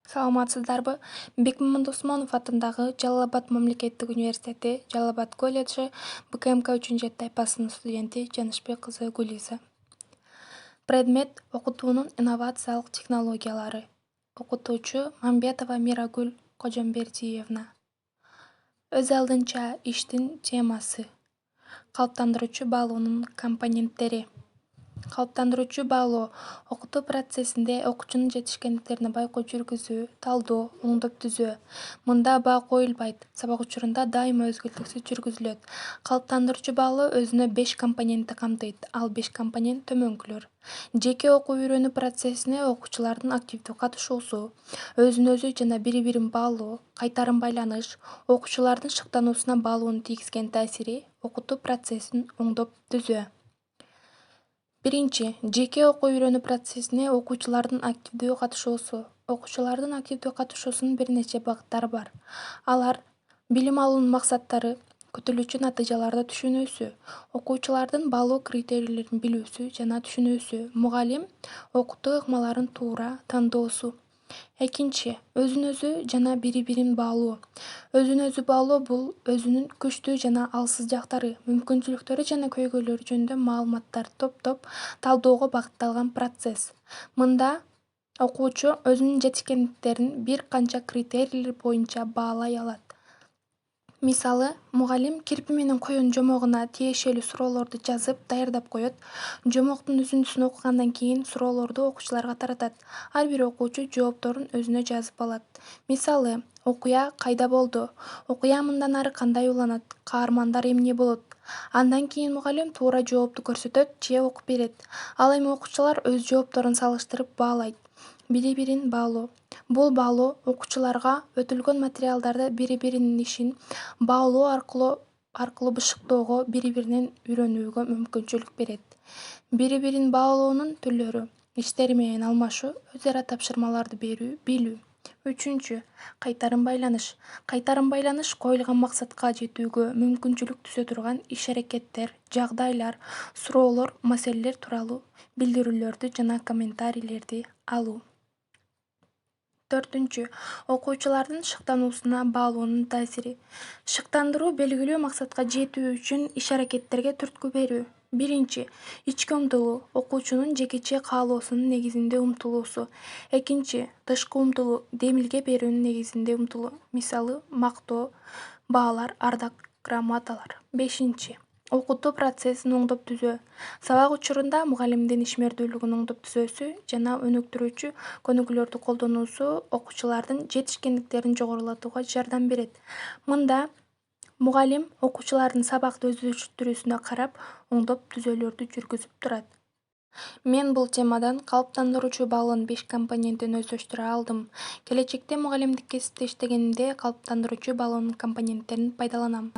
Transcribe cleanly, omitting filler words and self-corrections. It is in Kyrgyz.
Саламатсыздарбы? Бекмамбет Досмонов атындагы Жалал Абад мамлекеттик университети, Жалал Абад колледжи, БКМК 3 тайпасынын студенти Жанышбек кызы Гулиза. Предмет окутуунун инновациялык технологиялары. Окутуучу Мамбетова Мирагүл Кожомбердиевна. Өз алдынча иштин темасы. Калыптандыруучу баалоонун компоненттери. Калыптандыруучу баалоо окутуу процессинде окуучунун жетишкендиктерине байкоо жүргүзүү, талдоо, оңдоп түзөө. Мында баа коюлбайт, сабак учурунда дайыма өзгөртүүсүз жүргүзүлөт. Калыптандыруучу баалоо өзүнө 5 компонентти камтыйт, ал 5 компонент төмөнкүлөр. Жеке окуу үйрөнүү процессине окуучулардын активдүү катышуусу, өзүн-өзү жана бири-бирин баалоо, кайтарым байланыш, окуучулардын шыктануусуна баалоонун тийгизген таасири, окутуу процессин оңдоп түзөө. Биринчи, жеке окуу үйрөнүү процессине окуучулардын активдүү катышуусу. Окуучулардын активдүү катышуусунун бир нече багыттары бар. Алар: билим алуунун максаттары, күтүлүүчү натыйжаларды түшүнүүсү, окуучулардын баалоо критерийлерин билүүсү жана түшүнүүсү, мугалим окутуу ыкмаларын туура тандоосу. Экинчи, өзүн-өзү жана бири-бирин баалоо. Өзүн-өзү баалоо бул өзүнүн күчтүү жана алсыз жактары, мүмкүнчүлүктөрү жана көйгөйлөрү жөнүндө маалыматтарды топтоп, талдоого багытталган процесс. Мында окуучу өзүнүн жетишкендиктерин бир канча критерийлер боюнча баалай алат. Мисалы, мугалим кирпи менен коюн жомогуна тиешелүү суроолорду жазып, даярдап коет. Жомоктун үзүндүсүн окугандан кийин суроолорду окуучуларга таратат. Ар бир окуучу жоопторун өзүнө жазып алат. Мисалы, окуя кайда болду? Окуя мындан ары кандай уланат? Каармандар эмне болот? Андан кийин мугалим туура жоопту көрсөтөт же окуп берет. Ал эми окуучулар өз жоопторун салыштырып баалайт. Бири-бирин баалоо. Бул баалоо окуучуларга өтүлгөн материалдарды бири-биринин ишин баалоо аркылуу бышыктоого, бири-биринен үйрөнүүгө мүмкүнчүлүк берет. Бири-бирин баалоонун түрлөрү: иштери менен алмашуу, өз ара тапшырмаларды берүү, билүү. Үчүнчү, кайтарым байланыш. Кайтарым байланыш коюлган максатка жетүүгө мүмкүнчүлүк түзө турган иш-аракеттер, жагдайлар, суроолор, маселелер тууралуу билдирүүлөрдү жана комментарийлерди алуу. Төртүнчү, окуучулардын шыктануусуна баалоонун таасири. Шыктандыруу белгилүү максатка жетүү үчүн иш-аракеттерге түрткү берүү. Биринчи, ички умтулуу, окуучунун жекече каалоосунун негизинде умтулуусу. Экинчи, тышкы умтулуу, демилге берүүнүн негизинде умтулуу. Мисалы, мактоо, баалар, ардак, грамоталар. Бешинчи, окутуу процессин оңдоп түзөө. Сабак учурунда мугалимдин ишмердүүлүгүн оңдоп түзүүсү жана өнүктүрүүчү көнүгүүлөрдү колдонуусу окуучулардын жетишкендиктерин жогорулатууга жардам берет. Мында мугалим окуучулардын сабакты өздөштүрүүсүнө карап, оңдоп түзөөлөрдү жүргүзүп турат. Мен бул темадан калыптандыруучу баалоонун 5 компонентин өздөштүрө алдым. Келечекте мугалимдик кесипте иштегенимде калыптандыруучу баалоонун компоненттерин пайдаланам.